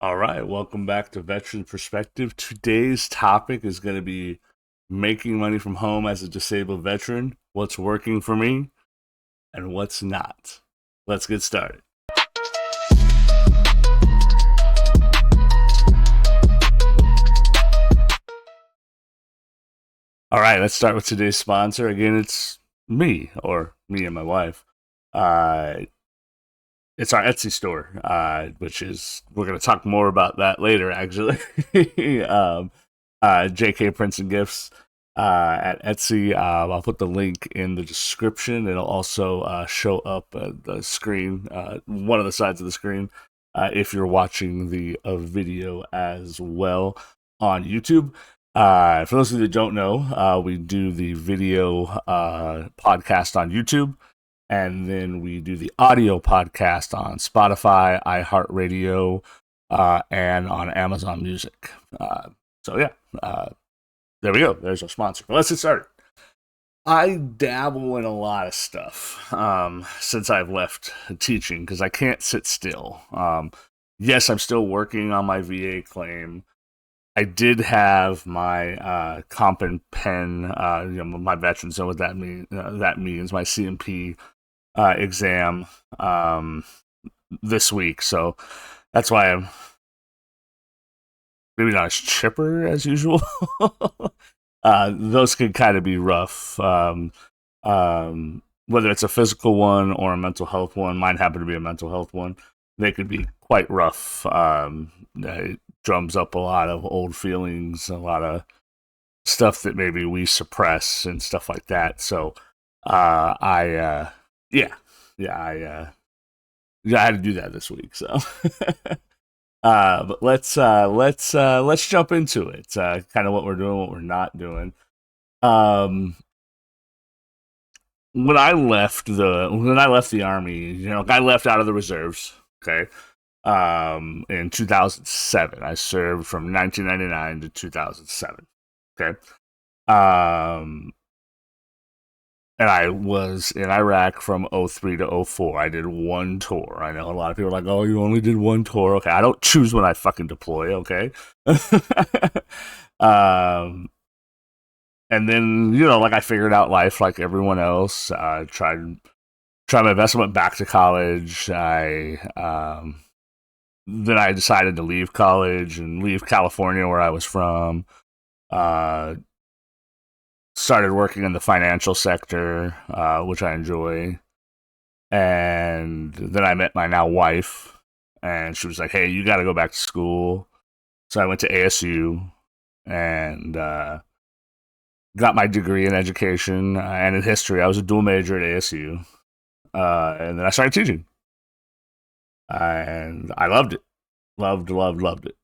All right, welcome back to Veteran Perspective. Today's topic is going to be making money from home as a disabled veteran, what's working for me, and what's not. Let's get started. All right, let's start with today's sponsor. Again, it's me, or me and my wife. Uh, it's our Etsy store, which is, we're going to talk more about that later, actually. JK Prints and Gifts at Etsy. I'll put the link in the description. It'll also show up at the screen, one of the sides of the screen, if you're watching the video as well on YouTube. For those of you that don't know, we do the video podcast on YouTube, and then we do the audio podcast on Spotify, iHeartRadio, and on Amazon Music. So yeah, there we go. There's our sponsor. But let's get started. I dabble in a lot of stuff since I've left teaching because I can't sit still. Yes, I'm still working on my VA claim. I did have my comp and pen, my veterans know what that means. My CMP exam this week, so that's why I'm maybe not as chipper as usual. Those can kind of be rough, whether it's a physical one or a mental health one. Mine happened to be a mental health one. They could be quite rough. It drums up a lot of old feelings, a lot of stuff that maybe we suppress and stuff like that. So, yeah, I had to do that this week. So, but let's jump into it. Kind of what we're doing, what we're not doing. Um, when I left the army, I left out of the reserves. Okay. In 2007, I served from 1999 to 2007. Okay. Um, and I was in Iraq from '03 to '04. I did one tour. I know a lot of people are like, "Oh, you only did one tour." Okay, I don't choose when I fucking deploy. Okay, um, and then like I figured out life like everyone else. Tried my best. I went back to college. Then I decided to leave college and leave California, where I was from. Uh, Started working in the financial sector, which I enjoy. And then I met my now wife, and she was like, "Hey, you got to go back to school." So I went to ASU and got my degree in education and in history. I was a dual major at ASU, and then I started teaching, and I loved it, loved it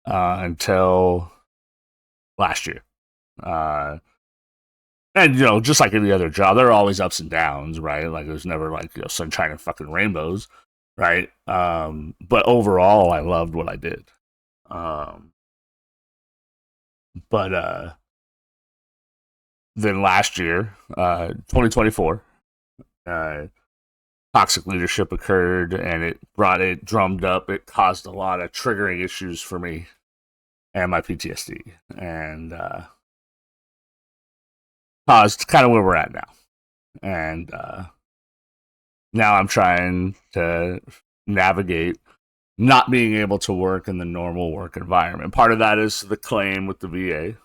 until last year. And just like any other job, there are always ups and downs, right? Like there's never like sunshine and fucking rainbows, right? But overall, I loved what I did. Um, but then last year, 2024, uh, toxic leadership occurred, and it drummed up. It caused a lot of triggering issues for me and my PTSD, and caused kind of where we're at now. And now I'm trying to navigate not being able to work in the normal work environment. Part of that is the claim with the VA,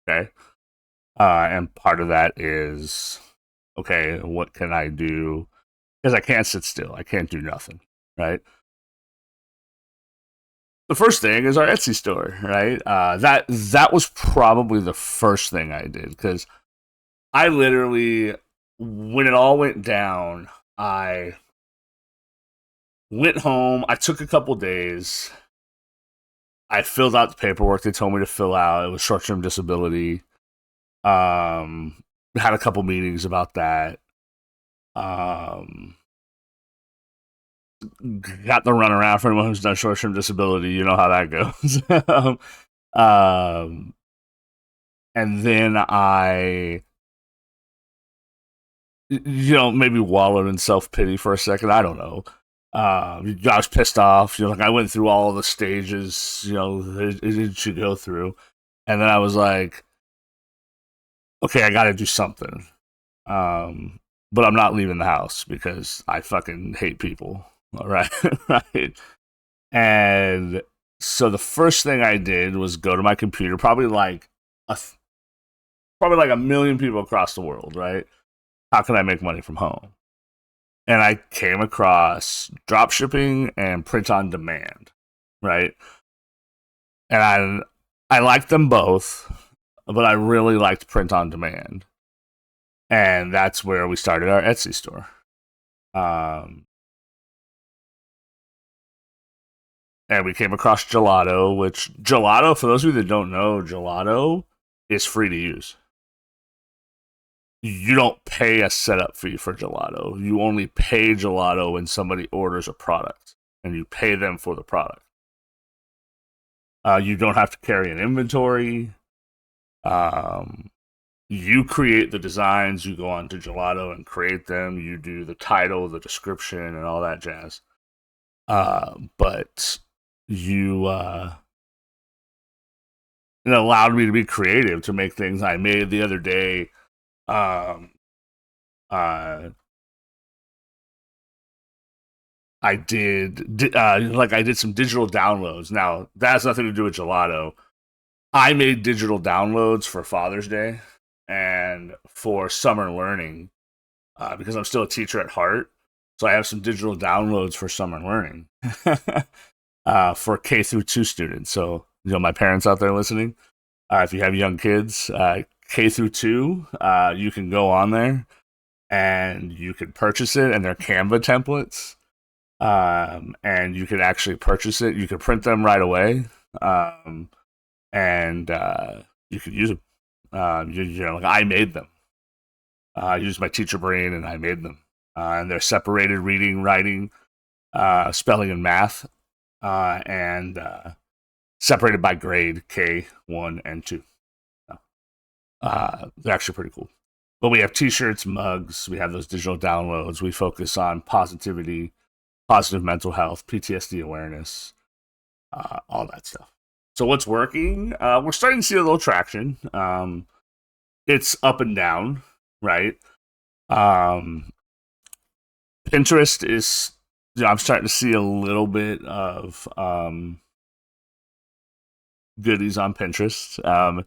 okay? And part of that is, okay, what can I do? Because I can't sit still. I can't do nothing, right? The first thing is our Etsy store, right? That was probably the first thing I did because I literally, when it all went down, I went home. I took a couple days. I filled out the paperwork they told me to fill out. It was short-term disability. Had a couple meetings about that. Got the runaround for anyone who's done short-term disability. You know how that goes. um, and then I, maybe wallowed in self-pity for a second. I don't know. I was pissed off. Like I went through all the stages, it should go through, and then I was like, okay, I got to do something. Um, but I'm not leaving the house because I fucking hate people. All right, right. And so the first thing I did was go to my computer, a probably like a million people across the world, right? How can I make money from home? And I came across drop shipping and print on demand, right? And I liked them both, but I really liked print on demand, and that's where we started our Etsy store. Um, and we came across Gelato, which Gelato, for those of you that don't know, Gelato is free to use. You don't pay a setup fee for Gelato. You only pay Gelato when somebody orders a product, and you pay them for the product. You don't have to carry an inventory. Um, you create the designs. You go on to Gelato and create them. You do the title, the description, and all that jazz. But you it allowed me to be creative to make things. I made the other day. Um, uh, I did some digital downloads. Now that has nothing to do with Gelato. I made digital downloads for Father's Day and for summer learning because I'm still a teacher at heart. So I have some digital downloads for summer learning for K through 2 students. So my parents out there listening, if you have young kids, K through 2, you can go on there and you can purchase it, and they're Canva templates. And you could actually purchase it. You could print them right away, and you could use them. Like I made them. I used my teacher brain, and I made them. And they're separated: reading, writing, spelling, and math, and separated by grade K1 and 2. They're actually pretty cool. But we have T-shirts, mugs. We have those digital downloads. We focus on positivity, positive mental health, PTSD awareness, all that stuff. So what's working? We're starting to see a little traction. It's up and down, right? Um, Pinterest is, I'm starting to see a little bit of goodies on Pinterest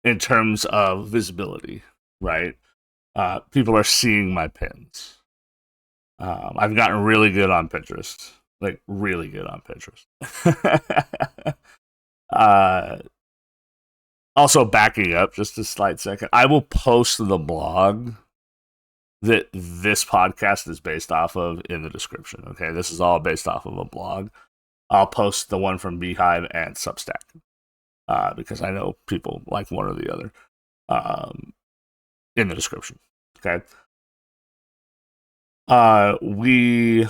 in terms of visibility, right? People are seeing my pins. I've gotten really good on Pinterest, like really good on Pinterest. uh, Also, backing up just a slight second, I will post the blog that this podcast is based off of in the description. Okay, this is all based off of a blog. I'll post the one from Beehive and Substack because I know people like one or the other in the description. Okay. We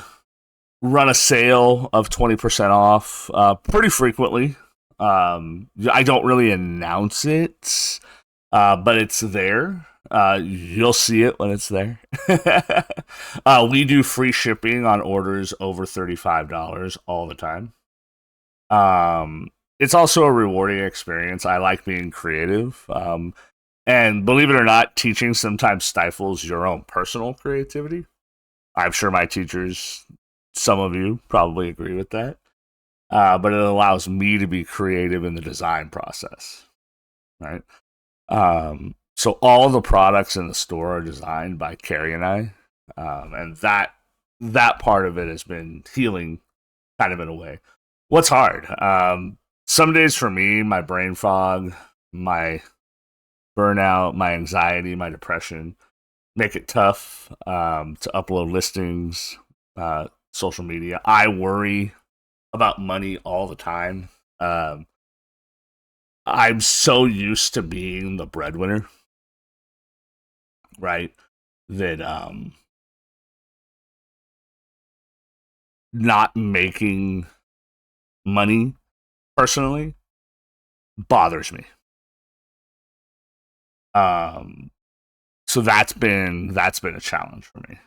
run a sale of 20% off pretty frequently. I don't really announce it, but it's there. You'll see it when it's there. We do free shipping on orders over $35 all the time. It's also a rewarding experience. I like being creative. And believe it or not, teaching sometimes stifles your own personal creativity. I'm sure my teachers, some of you, probably agree with that. But it allows me to be creative in the design process, right? So all the products in the store are designed by Carrie and I, and that part of it has been healing, kind of in a way. What's hard? Some days for me, my brain fog, my burnout, my anxiety, my depression make it tough to upload listings, social media. I worry about money all the time. Um, I'm so used to being the breadwinner, right? That not making money personally bothers me. Um, so that's been a challenge for me.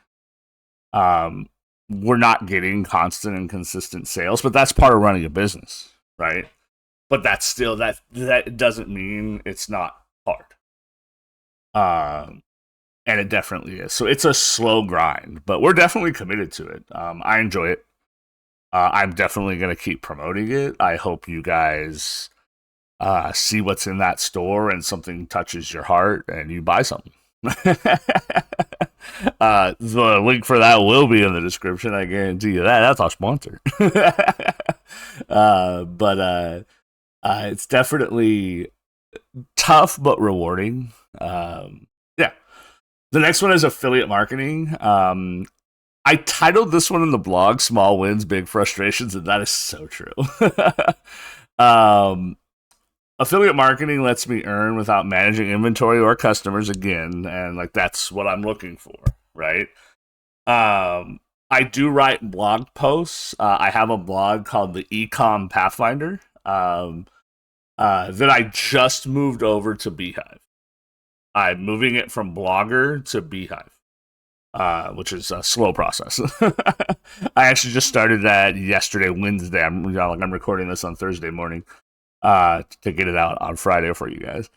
Um, we're not getting constant and consistent sales, but that's part of running a business, right? But that's still that doesn't mean it's not hard. And it definitely is. So it's a slow grind, but we're definitely committed to it. I enjoy it. I'm definitely going to keep promoting it. I hope you guys see what's in that store and something touches your heart and you buy something. The link for that will be in the description. I guarantee you that. That's our sponsor. But it's definitely tough but rewarding. Yeah. The next one is affiliate marketing. I titled this one in the blog "Small Wins, Big Frustrations," and that is so true. um, Affiliate marketing lets me earn without managing inventory or customers again, and like that's what I'm looking for, right? I do write blog posts. I have a blog called the Ecom Pathfinder that I just moved over to Beehive. I'm moving it from Blogger to Beehive, which is a slow process. I actually just started that yesterday, Wednesday. I'm recording this on Thursday morning to get it out on Friday for you guys.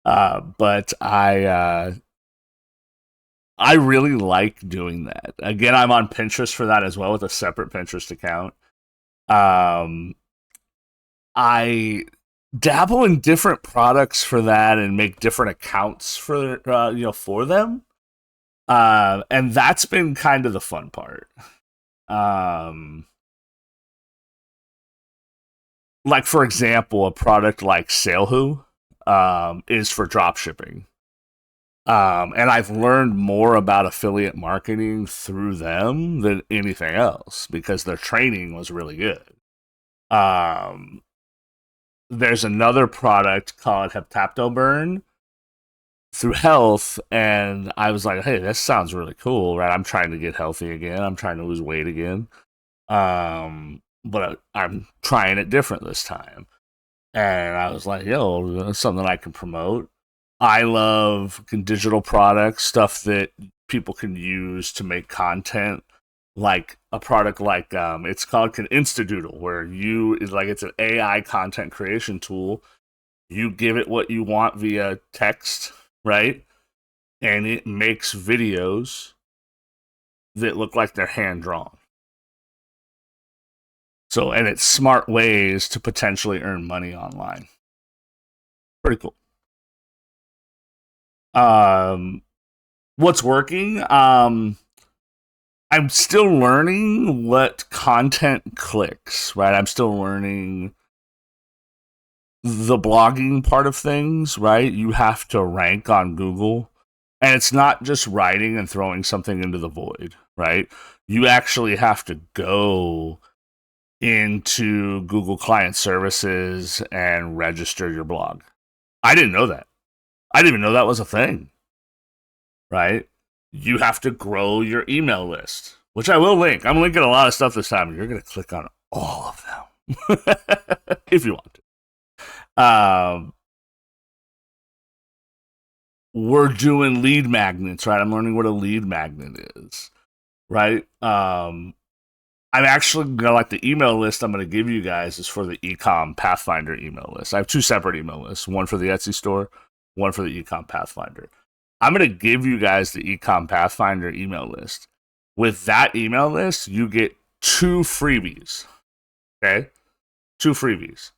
But I really like doing that. Again, I'm on Pinterest for that as well with a separate Pinterest account. I dabble in different products for that and make different accounts for for them. And that's been kind of the fun part. Like for example, a product like Salehu is for drop shipping. And I've learned more about affiliate marketing through them than anything else because their training was really good. Um, there's another product called Heptaptoburn through health, and I was like, hey, this sounds really cool, right? I'm trying to get healthy again. I'm trying to lose weight again. But I'm trying it different this time. And I was like, yo, that's something I can promote. I love digital products, stuff that people can use to make content. Like a product like it's called an Instadoodle, where it's an AI content creation tool. You give it what you want via text, right? And it makes videos that look like they're hand drawn. So, and it's smart ways to potentially earn money online. Pretty cool. Um, what's working? I'm still learning what content clicks, right? I'm still learning the blogging part of things, right? You have to rank on Google. And it's not just writing and throwing something into the void, right? You actually have to go into Google Client Services and register your blog. I didn't know that. I didn't even know that was a thing, right? You have to grow your email list, which I will link. I'm linking a lot of stuff this time, and you're going to click on all of them if you want to. We're doing lead magnets, right? I'm learning what a lead magnet is, right? I'm actually gonna like the email list I'm gonna give you guys is for the Ecom Pathfinder email list. I have two separate email lists, one for the Etsy store, one for the Ecom Pathfinder. I'm gonna give you guys the Ecom Pathfinder email list. With that email list, you get 2 freebies. Okay? 2 freebies.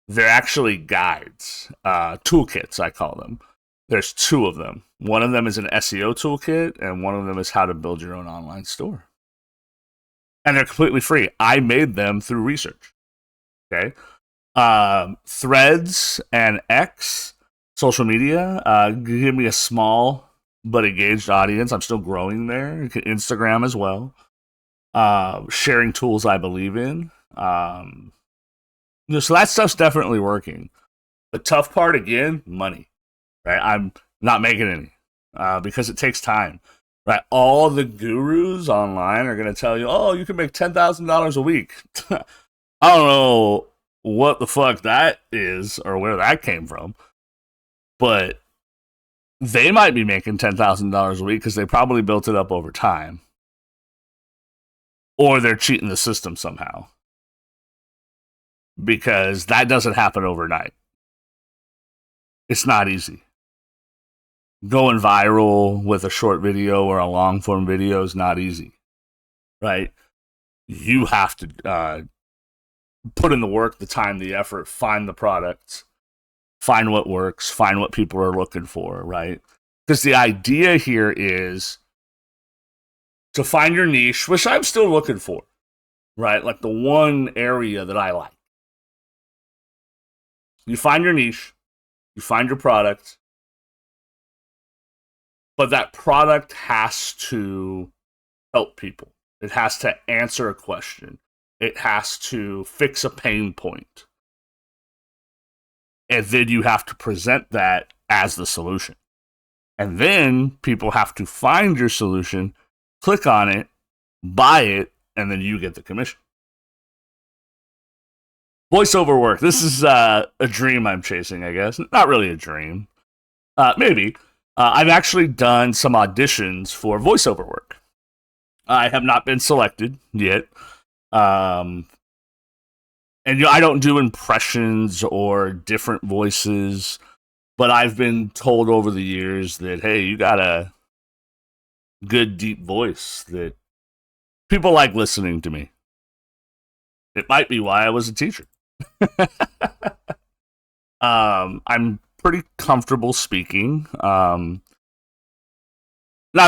They're actually guides, toolkits, I call them. There's 2 of them. One of them is an SEO toolkit, and one of them is how to build your own online store. And they're completely free. I made them through research. Okay. Threads and X, social media, give me a small but engaged audience. I'm still growing there. Instagram as well. Sharing tools I believe in. So that stuff's definitely working. The tough part, again, money. Right? I'm not making any because it takes time. Right? All the gurus online are going to tell you, oh, you can make $10,000 a week. I don't know what the fuck that is or where that came from, but they might be making $10,000 a week because they probably built it up over time. or they're cheating the system somehow, because that doesn't happen overnight. It's not easy. Going viral with a short video or a long form video is not easy, right? You have to put in the work, the time, the effort, find the products, find what works, find what people are looking for, right? Because the idea here is to find your niche, which I'm still looking for, right? Like the one area that I like. You find your niche, you find your product, but that product has to help people. It has to answer a question. It has to fix a pain point. And then you have to present that as the solution. And then people have to find your solution, click on it, buy it, and then you get the commission. Voiceover work. This is a dream I'm chasing, I guess. Not really a dream. Maybe. I've actually done some auditions for voiceover work. I have not been selected yet. And I don't do impressions or different voices, but I've been told over the years that, hey, you got a good deep voice that people like listening to me. It might be why I was a teacher. I'm pretty comfortable speaking. Not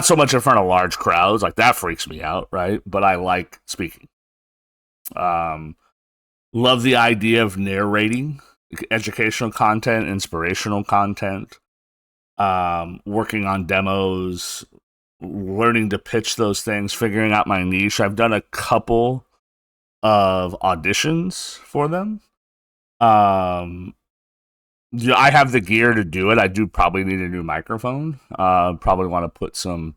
so much in front of large crowds, like that freaks me out, right? But I like speaking. Love the idea of narrating educational content, inspirational content, working on demos, learning to pitch those things, figuring out my niche. I've done a couple of auditions for them. Yeah, I have the gear to do it. I do probably need a new microphone. Probably want to put some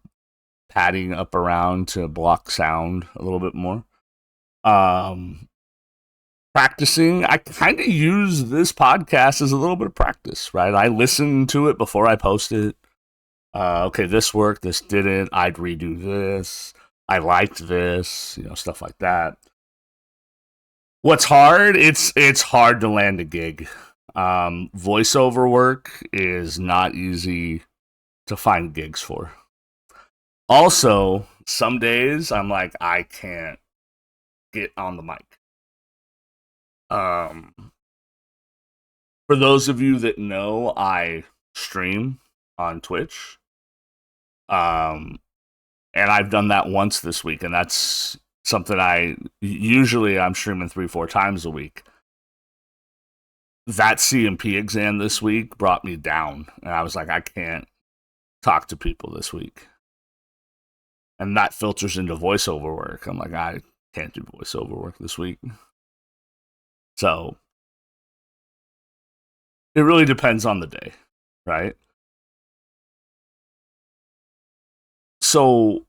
padding up around to block sound a little bit more. Practicing, I kind of use this podcast as a little bit of practice, right? I listen to it before I post it. Okay, this worked, this didn't. I'd redo this. I liked this, stuff like that. What's hard? It's hard to land a gig. Voiceover work is not easy to find gigs for. Also, some days I'm like, I can't get on the mic. For those of you that know, I stream on Twitch. And I've done that once this week, and that's something I'm streaming 3-4 times a week. That CMP exam this week brought me down, and I was like, I can't talk to people this week. And that filters into voiceover work. I'm like, I can't do voiceover work this week. So it really depends on the day, right? So,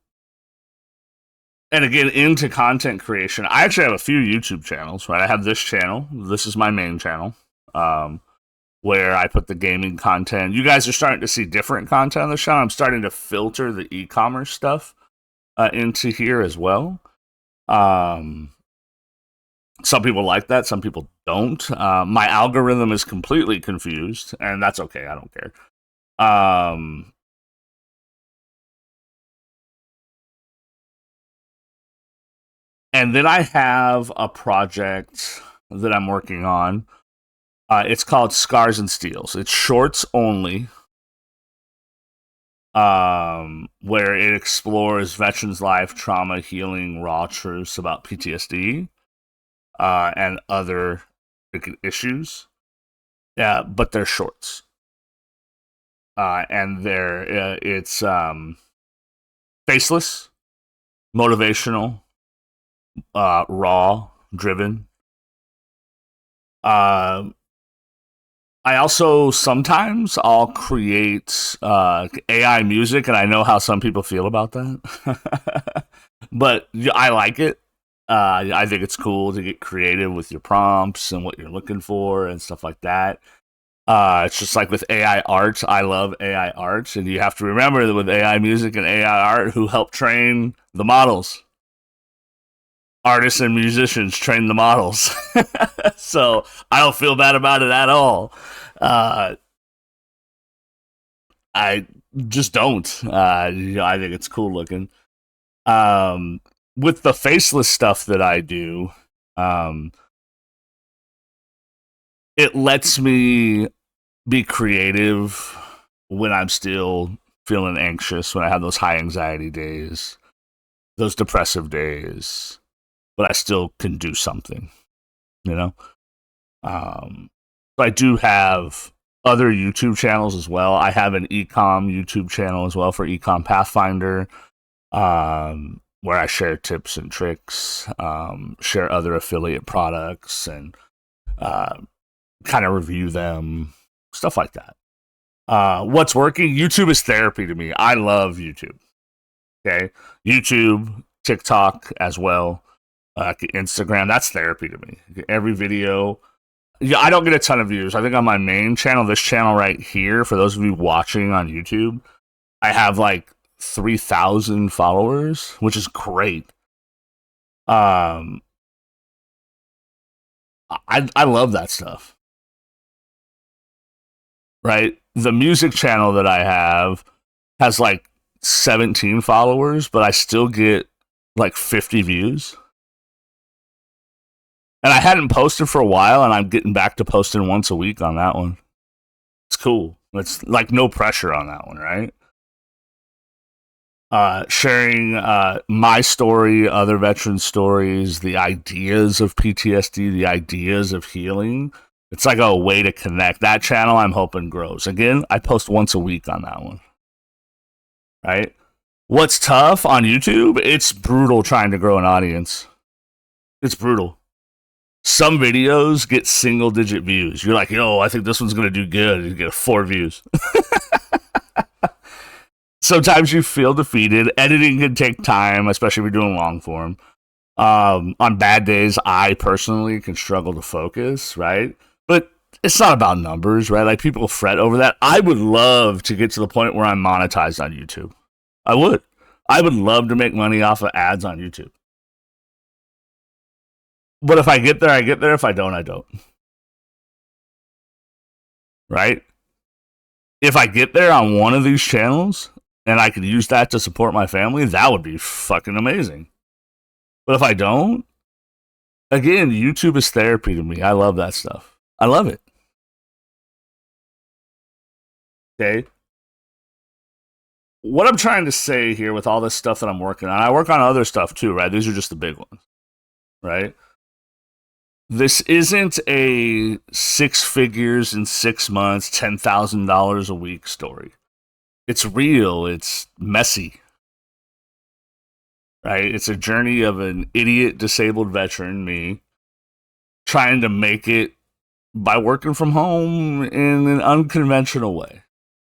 and again, into content creation, I actually have a few YouTube channels, right? I have this channel. This is my main channel, where I put the gaming content. You guys are starting to see different content on the channel. I'm starting to filter the e-commerce stuff into here as well. Some people like that. Some people don't. My algorithm is completely confused, and that's okay. I don't care. And then I have a project that I'm working on. It's called Scars and Steels. It's shorts only, where it explores veterans' life, trauma, healing, raw truths about PTSD and other issues. Yeah, but they're shorts, and it's faceless, motivational, raw, driven. I also sometimes I'll create AI music, and I know how some people feel about that, but I like it. I think it's cool to get creative with your prompts and what you're looking for and stuff like that. It's just like with AI art. I love AI art, and you have to remember that with AI music and AI art, who helped train the models? artists and musicians train the models. So I don't feel bad about it at all. Uh, I just don't. I think it's cool looking. Um, with the faceless stuff that I do, um, it lets me be creative when I'm still feeling anxious, when I have those high anxiety days, those depressive days, but I still can do something, you know? Um, so I do have other YouTube channels as well. I have an ecom YouTube channel as well for ecom Pathfinder, where I share tips and tricks, share other affiliate products, and uh, kind of review them, stuff like that. What's working? YouTube is therapy to me. I love YouTube. Okay, YouTube, TikTok as well, Instagram. That's therapy to me. Every video. Yeah, I don't get a ton of views. I think on my main channel, this channel right here, for those of you watching on YouTube, I have like 3,000 followers, which is great. Um, I love that stuff. Right, the music channel that I have has like 17 followers, but I still get like 50 views. And I hadn't posted for a while, and I'm getting back to posting once a week on that one. It's cool. It's like no pressure on that one, right? Sharing my story, other veteran stories, the ideas of PTSD, the ideas of healing. It's like a way to connect. That channel I'm hoping grows. Again, I post once a week on that one, right? What's tough on YouTube? It's brutal trying to grow an audience. It's brutal. Some videos get single digit views. You're like, yo, I think this one's going to do good. You get 4 views. Sometimes you feel defeated. Editing can take time, especially if you're doing long form. On bad days, I personally can struggle to focus, right? But it's not about numbers, right? Like people fret over that. I would love to get to the point where I'm monetized on YouTube. I would. I would love to make money off of ads on YouTube. But if I get there, I get there. If I don't, I don't. Right? If I get there on one of these channels and I could use that to support my family, that would be fucking amazing. But if I don't, again, YouTube is therapy to me. I love that stuff. I love it. Okay. What I'm trying to say here with all this stuff that I'm working on, I work on other stuff too, right? These are just the big ones, right? This isn't a 6 figures in 6 months, $10,000 a week story. It's real. It's messy, right? It's a journey of an idiot disabled veteran, me, trying to make it by working from home in an unconventional way,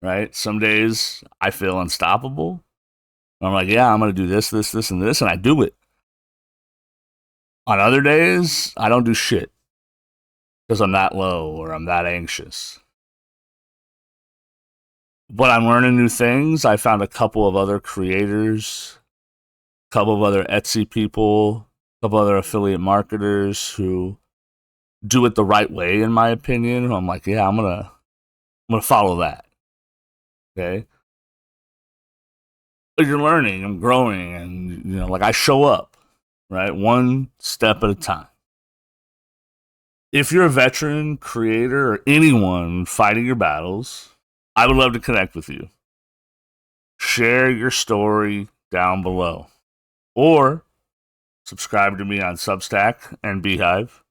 right? Some days I feel unstoppable. I'm like, yeah, I'm going to do this, this, this, and this, and I do it. On other days, I don't do shit because I'm that low or I'm that anxious. But I'm learning new things. I found a couple of other creators, a couple of other Etsy people, a couple other affiliate marketers who do it the right way, in my opinion. I'm like, yeah, I'm gonna follow that. Okay. But you're learning, I'm growing, and like I show up, right? One step at a time. If you're a veteran, creator, or anyone fighting your battles, I would love to connect with you. Share your story down below. Or subscribe to me on Substack and Beehive,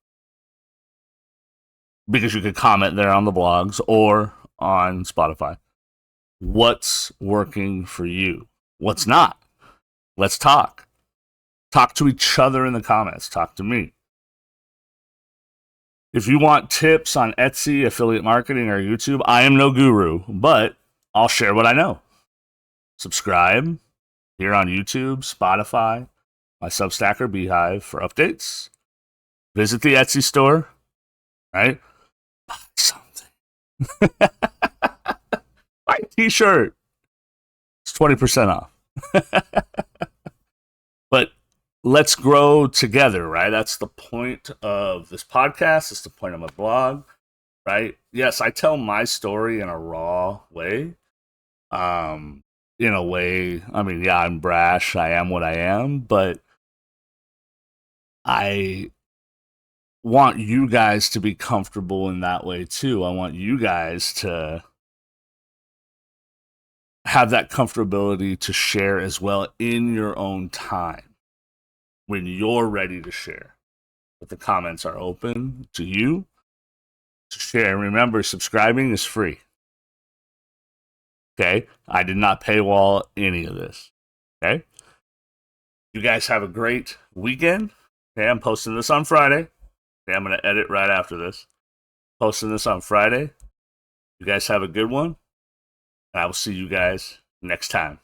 because you could comment there on the blogs or on Spotify. What's working for you? What's not? Let's talk. Talk to each other in the comments. Talk to me. If you want tips on Etsy, affiliate marketing, or YouTube, I am no guru, but I'll share what I know. Subscribe here on YouTube, Spotify, my Substack or Beehive for updates. Visit the Etsy store, right? Buy something. Buy a t-shirt. It's 20% off. But let's grow together, right? That's the point of this podcast. That's the point of my blog, right? Yes, I tell my story in a raw way. Um, in a way, I mean, yeah, I'm brash. I am what I am, but I want you guys to be comfortable in that way too. I want you guys to have that comfortability to share as well in your own time when you're ready to share. But the comments are open to you to share. And remember, subscribing is free. Okay? I did not paywall any of this. Okay? You guys have a great weekend. Okay, I'm posting this on Friday. Okay, I'm going to edit right after this. Posting this on Friday. You guys have a good one. And I will see you guys next time.